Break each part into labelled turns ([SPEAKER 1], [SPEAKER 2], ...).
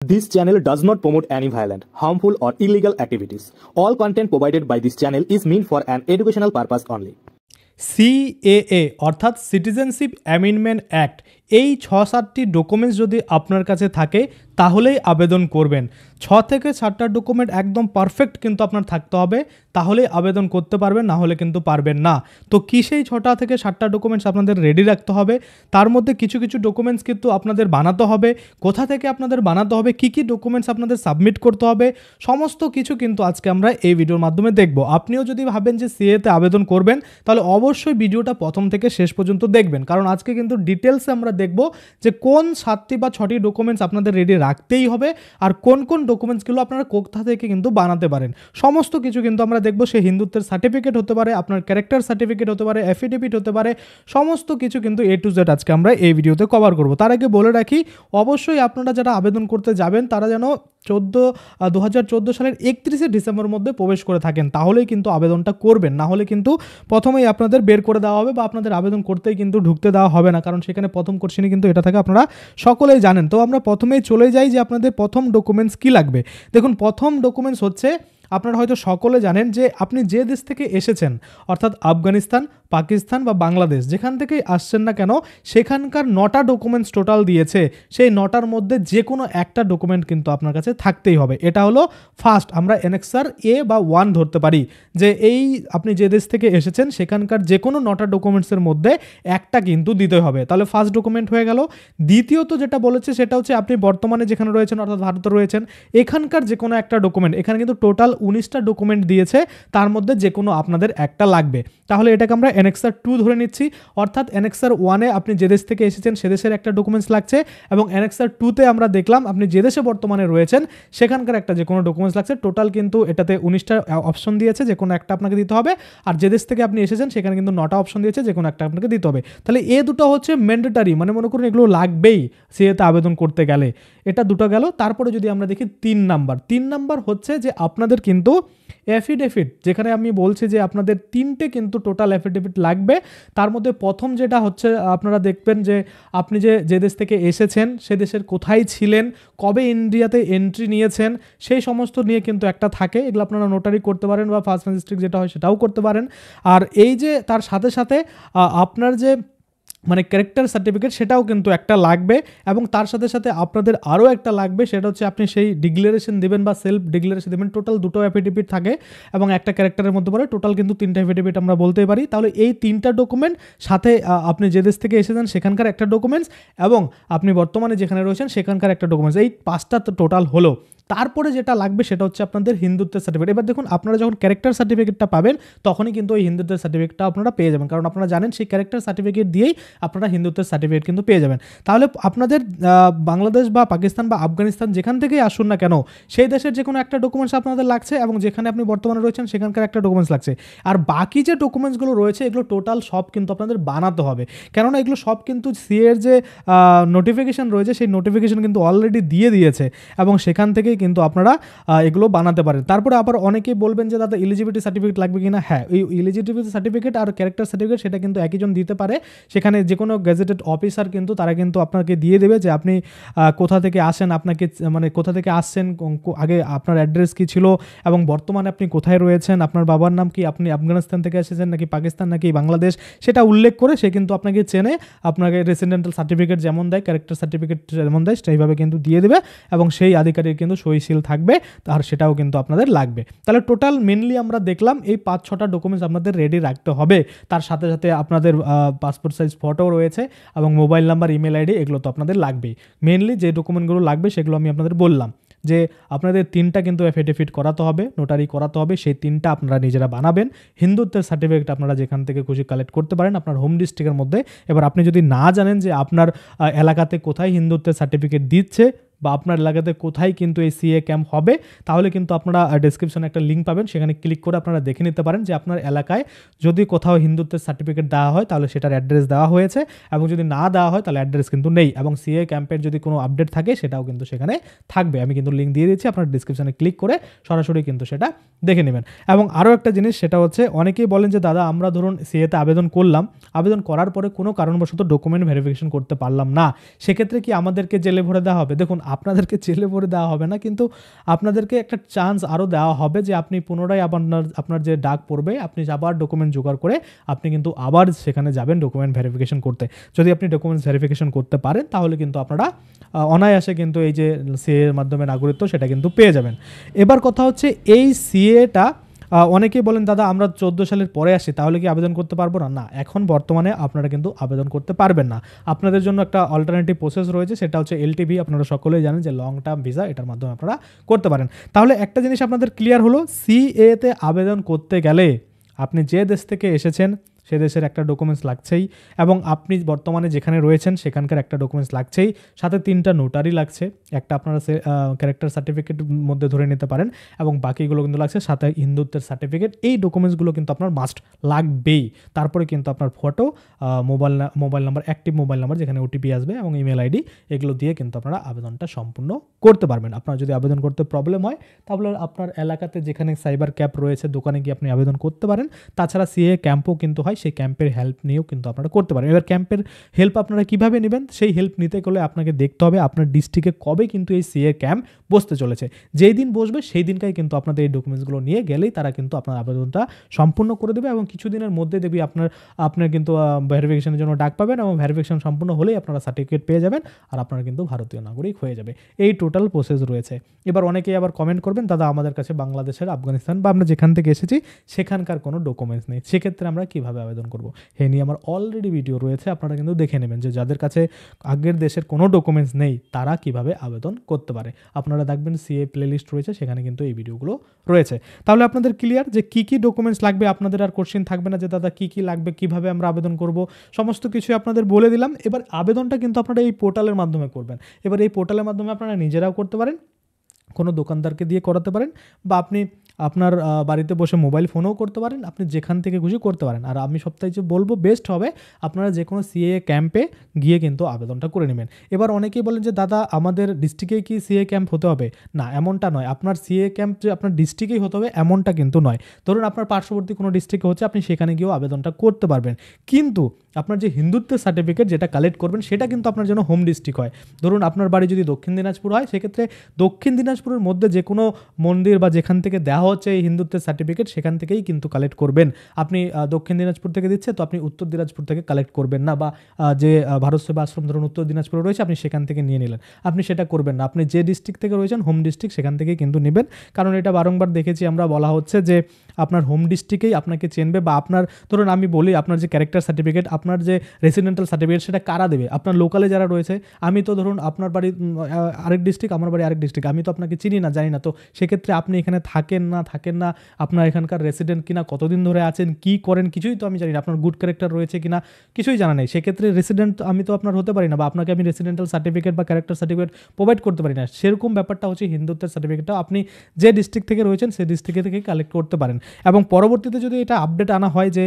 [SPEAKER 1] This channel does not promote any violent, harmful, or illegal activities. All content provided by this channel is meant for an educational purpose only.
[SPEAKER 2] CAA অর্থাৎ citizenship amendment act এই ৬-৭টি documents যদি আপনার কাছে থাকে তাহলেই আবেদন করবেন। ৬ থেকে ৭টা ডকুমেন্ট একদম পারফেক্ট কিন্তু আপনার থাকতে হবে, তাহলেই আবেদন করতে পারবেন, না হলে কিন্তু পারবেন না। তো কি সেই ৬টা থেকে ৭টা ডকুমেন্টস আপনাদের রেডি রাখতে হবে, তার মধ্যে কিছু কিছু ডকুমেন্টস কিন্তু আপনাদের বানাতে হবে, কোথা থেকে আপনাদের বানাতে হবে, কি কি ডকুমেন্টস আপনাদের সাবমিট করতে হবে, সমস্ত কিছু কিন্তু আজকে আমরা এই ভিডিওর মাধ্যমে দেখব। আপনিও যদি ভাবেন যে সিএতে আবেদন করবেন তাহলে অবশ্যই ভিডিওটা প্রথম থেকে শেষ পর্যন্ত দেখবেন, কারণ আজকে কিন্তু ডিটেলসে আমরা দেখব যে কোন 7টি বা 6টি ডকুমেন্টস আপনাদের রেডি রাখতেই হবে আর কোন কোন ডকুমেন্টসগুলো আপনারা কোথা থেকে কিন্তু বানাতে পারেন। সমস্ত কিছু কিন্তু আমরা দেখব। সে হিন্দুত্বের সার্টিফিকেট হতে পারে, আপনার ক্যারেক্টার সার্টিফিকেট হতে পারে, অ্যাফিডেভিট হতে পারে, সমস্ত কিছু কিন্তু A to Z আজকে আমরা এই ভিডিওতে কভার করব। তার আগে বলে রাখি, অবশ্যই আপনারা যারা আবেদন করতে যাবেন তারা যেন 2014 সালের 31শে ডিসেম্বর মধ্যে প্রবেশ করে থাকেন, তাহলেই কিন্তু আবেদনটা করবেন, না হলে কিন্তু প্রথমেই আপনাদের বের করে দেওয়া হবে বা আপনাদের আবেদন করতেই কিন্তু ঢুকতে দেওয়া হবে না, কারণ সেখানে প্রথম কোশ্চেনই কিন্তু এটা থাকে, আপনারা সকলেই জানেন। তো আমরা প্রথমেই চলে যাই যে আপনাদের প্রথম ডকুমেন্টস কি লাগবে। দেখুন, প্রথম ডকুমেন্টস হচ্ছে, আপনারা হয়তো সকলে জানেন যে আপনি যে দেশ থেকে এসেছেন, অর্থাৎ আফগানিস্তান, পাকিস্তান বা বাংলাদেশ, যেখান থেকেই আসছেন না কেন সেখানকার 9টা ডকুমেন্টস টোটাল দিয়েছে, সেই 9টার মধ্যে যে কোনো একটা ডকুমেন্ট কিন্তু আপনার কাছে থাকতেই হবে। এটা হলো ফার্স্ট, আমরা অ্যানেক্সার A বা 1 ধরতে পারি, যে এই আপনি যে দেশ থেকে এসেছেন সেখানকার যে কোনো 9টা ডকুমেন্টসের মধ্যে একটা কিন্তু দিতে হবে। তাহলে ফার্স্ট ডকুমেন্ট হয়ে গেল। দ্বিতীয়ত যেটা বলেছে সেটা হচ্ছে আপনি বর্তমানে যেখানে রয়েছেন অর্থাৎ ভারতে রয়েছেন, এখানকার যে কোনো একটা ডকুমেন্ট, এখানে কিন্তু টোটাল 19টা ডকুমেন্ট দিয়েছে, তার মধ্যে যে কোনো আপনাদের একটা লাগবে। তাহলে এটাকে আমরা অ্যানেক্সার 2 ধরে নিচ্ছি, অর্থাৎ অ্যানেক্সার 1-এ আপনি যে দেশ থেকে এসেছেন সে দেশের একটা ডকুমেন্টস লাগছে, এবং অ্যানেক্সার 2-তে আমরা দেখলাম আপনি যে দেশে বর্তমানে রয়েছেন সেখানকার একটা যে কোনো ডকুমেন্টস লাগছে। টোটাল কিন্তু এটাতে 19টা অপশন দিয়েছে, যে কোনো একটা আপনাকে দিতে হবে, আর যে দেশ থেকে আপনি এসেছেন সেখানে কিন্তু 9টা অপশন দিয়েছে, যে কোনো একটা আপনাকে দিতে হবে। তাহলে এই দুটো হচ্ছে ম্যান্ডেটারি, মানে মনে করুন এগুলো লাগবেই সিএতে আবেদন করতে গেলে। এটা দুটো গেল। তারপরে যদি আমরা দেখি 3 নাম্বার হচ্ছে যে আপনাদের কিন্তু অ্যাফিডেভিট, যেখানে আমি বলছি যে আপনাদের 3টে কিন্তু টোটাল অ্যাফিডেভিট লাগবে। তার মধ্যে প্রথম যেটা হচ্ছে, আপনারা দেখবেন যে আপনি যে দেশ থেকে এসেছেন সে দেশের কোথায় ছিলেন, কবে ইন্ডিয়াতে এন্ট্রি নিয়েছেন, সেই সমস্ত নিয়ে কিন্তু একটা থাকে। এগুলো আপনারা নোটারি করতে পারেন বা ফার্স্ট ম্যাজিস্ট্রেট যেটা হয় সেটাও করতে পারেন। আর এই যে তার সাথে সাথে আপনার যে মানে ক্যারেক্টার সার্টিফিকেট সেটাও কিন্তু একটা লাগবে, এবং তার সাথে সাথে আপনাদের আরও একটা লাগবে, সেটা হচ্ছে আপনি সেই ডিক্লারেশন দেবেন বা সেলফ ডিক্লারেশন দেবেন। টোটাল 2টো অ্যাফিডেভিট থাকে এবং একটা ক্যারেক্টারের মধ্যে পড়ে, টোটাল কিন্তু 3টা অ্যাফিডেভিট আমরা বলতেই পারি। তাহলে এই 3টা ডকুমেন্ট সাথে আপনি যে দেশ থেকে এসেছেন সেখানকার একটা ডকুমেন্টস, এবং আপনি বর্তমানে যেখানে রয়েছেন সেখানকার একটা ডকুমেন্টস, এই 5টা টোটাল হলো। তারপরে যেটা লাগবে সেটা হচ্ছে আপনাদের হিন্দুত্বের সার্টিফিকেট। এবার দেখুন, আপনারা যখন ক্যারেক্টার সার্টিফিকেটটা পাবেন তখনই কিন্তু ওই হিন্দুত্বের সার্টিফিকেটটা আপনারা পেয়ে যাবেন, কারণ আপনারা জানেন সেই ক্যারেক্টার সার্টিফিকেট দিয়েই আপনারা হিন্দুত্বের সার্টিফিকেট কিন্তু পেয়ে যাবেন। তাহলে আপনাদের বাংলাদেশ বা পাকিস্তান বা আফগানিস্তান যেখান থেকেই আসুন না কেন সেই দেশের যে কোনো একটা ডকুমেন্টস আপনাদের লাগছে, এবং যেখানে আপনি বর্তমানে রয়েছেন সেখানকার একটা ডকুমেন্টস লাগছে। আর বাকি যে ডকুমেন্টসগুলো রয়েছে এগুলো টোটাল সব কিন্তু আপনাদের বানাতে হবে, কেননা এগুলো সব কিন্তু সিএর যে নোটিফিকেশান রয়েছে সেই নোটিফিকেশান কিন্তু অলরেডি দিয়ে দিয়েছে, এবং সেখান থেকেই কিন্তু আপনারা এগুলো বানাতে পারেন। তারপরে আবার অনেকেই বলবেন যে দাদা এলিজিবিলিটি সার্টিফিকেট লাগবে কিনা। হ্যাঁ, এই এলিজিবিলিটি সার্টিফিকেট আর ক্যারেক্টার সার্টিফিকেট সেটা কিন্তু একইজন দিতে পারে। সেখানে যে কোনো গেজেটেড অফিসার কিন্তু তারা কিন্তু আপনাকে দিয়ে দেবে যে আপনি কোথা থেকে আসেন, আপনাকে মানে কোথা থেকে আসছেন, আগে আপনার অ্যাড্রেস কী ছিল, এবং বর্তমানে আপনি কোথায় রয়েছেন, আপনার বাবার নাম কি, আপনি আফগানিস্তান থেকে এসেছেন নাকি পাকিস্তান নাকি বাংলাদেশ, সেটা উল্লেখ করে সে কিন্তু আপনাকে চেনে, আপনাকে রেসিডেন্টাল সার্টিফিকেট যেমন দেয়, ক্যারেক্টার সার্টিফিকেট যেমন দেয় সেইভাবে কিন্তু দিয়ে দেবে, এবং সেই আধিকারিক কিন্তু সইশীল থাকবে, আর সেটাও কিন্তু আপনাদের লাগবে। তাহলে টোটাল মেনলি আমরা দেখলাম এই 5-6টা ডকুমেন্টস আপনাদের রেডি রাখতে হবে। তার সাথে সাথে আপনাদের পাসপোর্ট সাইজ ফটো রয়েছে, এবং মোবাইল নাম্বার, ইমেল আইডি, এগুলো তো আপনাদের লাগবেই। মেনলি যে ডকুমেন্টগুলো লাগবে সেগুলো আমি আপনাদের বললাম, যে আপনাদের 3টা কিন্তু অ্যাফিডেভিট করাতে হবে, নোটারি করাতে হবে, সেই 3টা আপনারা নিজেরা বানাবেন। হিন্দুত্বের সার্টিফিকেট আপনারা যেখান থেকে খুশি কালেক্ট করতে পারেন আপনার হোম ডিস্ট্রিক্টের মধ্যে। এবার আপনি যদি না জানেন যে আপনার এলাকাতে কোথায় হিন্দুত্বের সার্টিফিকেট দিচ্ছে বা আপনার এলাকাতে কোথায় কিন্তু এই সিএ ক্যাম্প হবে, তাহলে কিন্তু আপনারা ডেসক্রিপশনে একটা লিঙ্ক পাবেন, সেখানে ক্লিক করে আপনারা দেখে নিতে পারেন যে আপনার এলাকায় যদি কোথাও হিন্দুত্বের সার্টিফিকেট দেওয়া হয় তাহলে সেটার অ্যাড্রেস দেওয়া হয়েছে, এবং যদি না দেওয়া হয় তাহলে অ্যাড্রেস কিন্তু নেই, এবং সিএ ক্যাম্পের যদি কোনো আপডেট থাকে সেটাও কিন্তু সেখানে থাকবে। আমি কিন্তু লিঙ্ক দিয়ে দিচ্ছি, আপনার ডেসক্রিপশনে ক্লিক করে সরাসরি কিন্তু সেটা দেখে নেবেন। এবং আরও একটা জিনিস, সেটা হচ্ছে অনেকেই বলেন যে দাদা আমরা ধরুন সিএতে আবেদন করলাম, আবেদন করার পরে কোনো কারণবশত ডকুমেন্ট ভেরিফিকেশন করতে পারলাম না, সেক্ষেত্রে কি আমাদেরকে জেলে ভরে দেওয়া হবে? দেখুন, আপনাদেরকে জেলে ভরে দেওয়া হবে না, কিন্তু আপনাদেরকে একটা চান্স আরও দেওয়া হবে যে আপনি পুনরায় আপনার যে ডাক পড়বে আপনি আবার ডকুমেন্ট জোগাড় করে আপনি কিন্তু আবার সেখানে যাবেন ডকুমেন্ট ভেরিফিকেশন করতে। যদি আপনি ডকুমেন্টস ভেরিফিকেশন করতে পারেন তাহলে কিন্তু আপনারা অনায়াসে কিন্তু এই যে সিএ এর মাধ্যমে নাগরিকত্ব সেটা কিন্তু পেয়ে যাবেন। এবার কথা হচ্ছে এই সিএটা অনেকেই বলেন দাদা আমরা 14 সালের পরে আসি, তাহলে কি আবেদন করতে পারবো না? না, এখন বর্তমানে আপনারা কিন্তু আবেদন করতে পারবেন না। আপনাদের জন্য একটা অল্টারনেটিভ প্রসেস রয়েছে, সেটা হচ্ছে এলটিভি। আপনারা সকলেই জানেন যে লং টার্ম ভিসা, এটার মাধ্যমে আপনারা করতে পারেন। তাহলে একটা জিনিস আপনাদের ক্লিয়ার হলো, সিএতে আবেদন করতে গেলে আপনি যে দেশ থেকে এসেছেন সে দেশের একটা ডকুমেন্টস লাগছেই, এবং আপনি বর্তমানে যেখানে রয়েছেন সেখানকার একটা ডকুমেন্টস লাগছেই, সাথে 3টা নোটারি লাগছে। একটা আপনারা ক্যারেক্টার সার্টিফিকেট মধ্যে ধরে নিতে পারেন, এবং বাকিগুলো কিন্তু লাগছে, সাথে হিন্দুত্বের সার্টিফিকেট। এই ডকুমেন্টসগুলো কিন্তু আপনার মাস্ট লাগবেই। তারপরে কিন্তু আপনার photo, mobile number, active mobile number যেখানে ওটিপি আসবে, এবং ইমেল আইডি, এগুলো দিয়ে কিন্তু আপনারা আবেদনটা সম্পূর্ণ করতে পারবেন। আপনার যদি আবেদন করতে প্রবলেম হয় তাহলে আপনার এলাকাতে যেখানে সাইবার ক্যাম্প রয়েছে দোকানে গিয়ে আপনি আবেদন করতে পারেন। তাছাড়া সিএ ক্যাম্পও কিন্তু হয়, সেই ক্যাম্পের হেল্প নিয়েও কিন্তু আপনারা করতে পারেন। এবার ক্যাম্পের হেল্প আপনারা কিভাবে নেবেন, সেই হেল্প নিতে গেলে আপনাকে দেখতে হবে আপনার ডিস্ট্রিক্টে কবে কিন্তু এই সিএ ক্যাম্প বসতে চলেছে। যেই দিন বসবে সেই দিনকাই কিন্তু আপনাদের এই ডকুমেন্টসগুলো নিয়ে গেলেই তারা কিন্তু আপনার আবেদনটা সম্পূর্ণ করে দেবে, এবং কিছুদিনের মধ্যে দেখবি আপনার কিন্তু ভেরিফিকেশনের জন্য ডাক পাবেন, এবং ভেরিফিকেশন সম্পূর্ণ হলেই আপনারা সার্টিফিকেট পেয়ে যাবেন, আর আপনারা কিন্তু ভারতীয় নাগরিক হয়ে যাবে। এই টোটাল প্রসেস রয়েছে। এবার অনেকেই আবার কমেন্ট করবেন দাদা আমাদের কাছে বাংলাদেশের, আফগানিস্তান বা আমরা যেখান থেকে এসেছি সেখানকার কোনো ডকুমেন্টস নেই, সেক্ষেত্রে আমরা কীভাবে আবেদন করব? এ নিয়ে আমার অলরেডি ভিডিও রয়েছে, আপনারা কিন্তু দেখে নেবেন যে যাদের কাছে আগের দেশের কোনো ডকুমেন্টস নেই তারা কিভাবে আবেদন করতে পারে। আপনারা দেখবেন সিএ প্লেলিস্ট রয়েছে, সেখানে কিন্তু এই ভিডিওগুলো রয়েছে। তাহলে আপনাদের ক্লিয়ার যে কী কী ডকুমেন্টস লাগবে, আপনাদের আর কোশ্চেন থাকবে না যে দাদা কী কী লাগবে, কিভাবে আমরা আবেদন করব, সমস্ত কিছু আপনাদের বলে দিলাম। এবার আবেদনটা কিন্তু আপনারা এই পোর্টালের মাধ্যমে করবেন। এবার এই পোর্টালের মাধ্যমে আপনারা নিজেরাও করতে পারেন, কোনো দোকানদারকে দিয়ে করাতে পারেন, বা আপনি আপনার বাড়িতে বসে মোবাইল ফোনেও করতে পারেন, আপনি যেখান থেকে খুশি করতে পারেন। আর আমি সপ্তাহে যে বলবো বেস্ট হবে আপনারা যে কোনো সিএ ক্যাম্পে গিয়ে কিন্তু আবেদনটা করে নেবেন। এবার অনেকেই বলেন যে দাদা আমাদের ডিস্ট্রিক্টেই কি সিএ ক্যাম্প হতে হবে? না, এমনটা নয়। আপনার সিএ ক্যাম্প যে আপনার ডিস্ট্রিক্টেই হতে হবে এমনটা কিন্তু নয়। ধরুন আপনার পার্শ্ববর্তী কোনো ডিস্ট্রিক্টে হচ্ছে, আপনি সেখানে গিয়েও আবেদনটা করতে পারবেন, কিন্তু আপনার যে হিন্দুত্বের সার্টিফিকেট যেটা কালেক্ট করবেন সেটা কিন্তু আপনার জন্য হোম ডিস্ট্রিক্ট হয়। ধরুন আপনার বাড়ি যদি দক্ষিণ দিনাজপুর হয়, সেক্ষেত্রে দক্ষিণ দিনাজপুরের মধ্যে যে কোনো মন্দির বা যেখান থেকে দেওয়া হচ্ছে এই হিন্দুত্বের সার্টিফিকেট সেখান থেকেই কিন্তু কালেক্ট করবেন। আপনি দক্ষিণ দিনাজপুর থেকে দিচ্ছে, তো আপনি উত্তর দিনাজপুর থেকে কালেক্ট করবেন না, বা যে ভারত সেবা আশ্রম ধরুন উত্তর দিনাজপুরে রয়েছে আপনি সেখান থেকে নিয়ে নিলেন, আপনি সেটা করবেন না। আপনি যে ডিস্ট্রিক্ট থেকে রয়েছেন হোম ডিস্ট্রিক্ট সেখান থেকেই কিন্তু নেবেন, কারণ এটা বারংবার দেখেছি আমরা, বলা হচ্ছে যে আপনার হোম ডিস্ট্রিক্টেই আপনাকে চেনবে। বা আপনার ধরুন আমি বলি আপনার যে ক্যারেক্টার সার্টিফিকেট, আপনার যে রেসিডেন্টাল সার্টিফিকেট সেটা কারা দেবে? আপনার লোকালে যারা রয়েছে। আমি তো ধরুন আপনার বাড়ি আরেক ডিস্ট্রিক্ট, আমার বাড়ি আরেক ডিস্ট্রিক্ট, আমি তো আপনাকে চিনি না, জানি না, তো সেক্ষেত্রে আপনি এখানে থাকেন না, আপনার এখানকার রেসিডেন্ট কিনা, কতদিন ধরে আছেন, কি করেন, কিছুই তো আমি জানি না, আপনার গুড ক্যারেক্টার রয়েছে কিনা কিছুই জানা নেই। সেক্ষেত্রে রেসিডেন্ট আমি তো আপনার হতে পারি না, বা আপনাকে আমি রেসিডেন্টাল সার্টিফিকেট বা ক্যারেক্টার সার্টিফিকেট প্রোভাইড করতে পারি না। সেরকম ব্যাপারটা হচ্ছে হিন্দুত্বের সার্টিফিকেটটা আপনি যে ডিস্ট্রিক্ট থেকে রয়েছেন সেই ডিস্ট্রিক্ট থেকে কালেক্ট করতে পারেন। এবং পরবর্তীতে যদি এটা আপডেট আনা হয় যে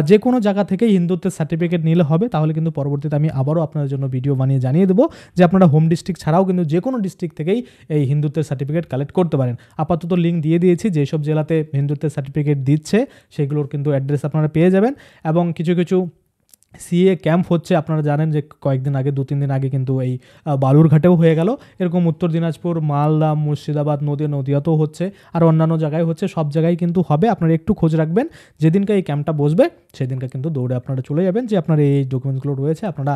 [SPEAKER 2] যে কোনো জায়গা থেকেই হিন্দুত্বের সার্টিফিকেট নিলে হবে, তাহলে কিন্তু পরবর্তীতে আমি আবারও আপনাদের জন্য ভিডিও বানিয়ে জানিয়ে দেবো যে আপনারা হোম ডিস্ট্রিক্ট ছাড়াও কিন্তু যে কোনো ডিস্ট্রিক্ট থেকেই এই হিন্দুত্বের সার্টিফিকেট কালেক্ট করতে পারেন। আপাতত লিঙ্ক দিয়ে দিয়েছি, যেসব জেলাতে হিন্দুত্বের সার্টিফিকেট দিচ্ছে সেগুলোর কিন্তু অ্যাড্রেস আপনারা পেয়ে যাবেন। এবং কিছু সিএ ক্যাম্প হচ্ছে, আপনারা জানেন যে কয়েকদিন আগে 2-3 দিন আগে কিন্তু এই বালুরঘাটেও হয়ে গেল, এরকম উত্তর দিনাজপুর, মালদা, মুর্শিদাবাদ, নদিয়াতেও হচ্ছে, আর অন্যান্য জায়গায় হচ্ছে, সব জায়গায় কিন্তু হবে। আপনারা একটু খোঁজ রাখবেন, যেদিনকে এই ক্যাম্পটা বসবে সেদিনকে কিন্তু দৌড়ে আপনারা চলে যাবেন যে আপনার এই ডকুমেন্টসগুলো রয়েছে, আপনারা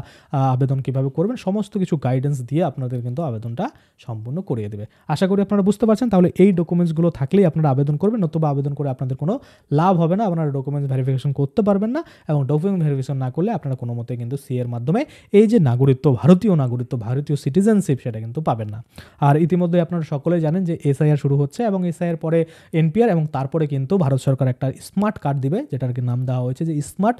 [SPEAKER 2] আবেদন কীভাবে করবেন সমস্ত কিছু গাইডেন্স দিয়ে আপনাদের কিন্তু আবেদনটা সম্পূর্ণ করিয়ে দেবে। আশা করি আপনারা বুঝতে পারছেন। তাহলে এই ডকুমেন্টসগুলো থাকলেই আপনারা আবেদন করবেন, নতুবা আবেদন করে আপনাদের কোনো লাভ হবে না, আপনারা ডকুমেন্টস ভেরিফিকেশন করতে পারবেন না, এবং ডকুমেন্ট ভেরিফিকেশন না করলে আপনারা কোনো মতে কিন্তু সিএর মাধ্যমে এই যে নাগরিকত্ব, ভারতীয় সিটিজেনশিপ সেটা কিন্তু পাবেন না। আর ইতিমধ্যে আপনারা সকলেই জানেন যে এসআইআর শুরু হচ্ছে, এবং এসআইআর পরে এনপিআর, এবং তারপরে কিন্তু ভারত সরকার একটা স্মার্ট কার্ড দিবে, যেটার নাম দেওয়া হয়েছে যে স্মার্ট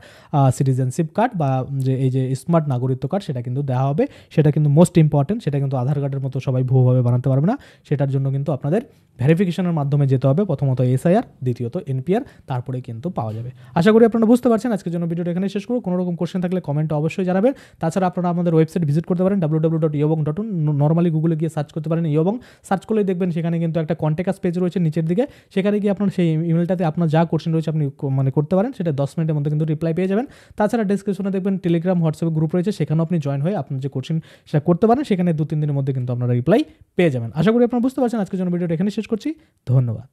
[SPEAKER 2] সিটিজেনশিপ কার্ড, বা যে এই যে স্মার্ট নাগরিকত্ব কার্ড সেটা কিন্তু দেওয়া হবে। সেটা কিন্তু মোস্ট ইম্পর্টেন্ট, সেটা কিন্তু আধার কার্ডের মতো সবাই ভুয়োভাবে বানাতে পারবে না। সেটার জন্য কিন্তু আপনাদের ভেরিফিকেশনের মাধ্যমে যেতে হবে, প্রথমত এসআইআর, দ্বিতীয়ত এনপিআর, তারপরে কিন্তু পাওয়া যাবে। আশা করি আপনারা বুঝতে পারছেন। আজকের জন্য ভিডিওটা এখানে শেষ করব। কোনো রকম কোশ্চেন থাকলে কমেন্টে অবশ্যই জানাবেন। তাছাড়া আপনারা আমাদের ওয়েবসাইট ভিজিট করতে পারেন www.iobong.in, নর্মালি গুগলে গিয়ে সার্চ করতে পারেন ইয়বং, সার্চ করলেই দেখবেন সেখানে কিন্তু একটা কন্ট্যাক্ট আস পেজ রয়েছে নিচের দিকে, সেখানে গিয়ে আপনার সেই ইমেলটাতে আপনার যা কোশ্চেন রয়েছে আপনি মানে করতে পারেন, সেটা 10 মিনিটের মধ্যে কিন্তু রিপ্লাই পেয়ে যাবেন। তাছাড়া ডিসক্রিপশনে দেখবেন টেলিগ্রাম হোয়াটসঅ্যাপ গ্রুপ রয়েছে, সেখানেও আপনি জয়েন হয়ে আপনার যে কোশ্চেন সেটা করতে পারেন, সেখানে 2-3 দিনের মধ্যে কিন্তু আপনারা রিপ্লাই পেয়ে যাবেন। আশা করি আপনারা বুঝতে পারছেন। আজকের জন্য ভিডিওটা এখানে শেষ করছি, ধন্যবাদ।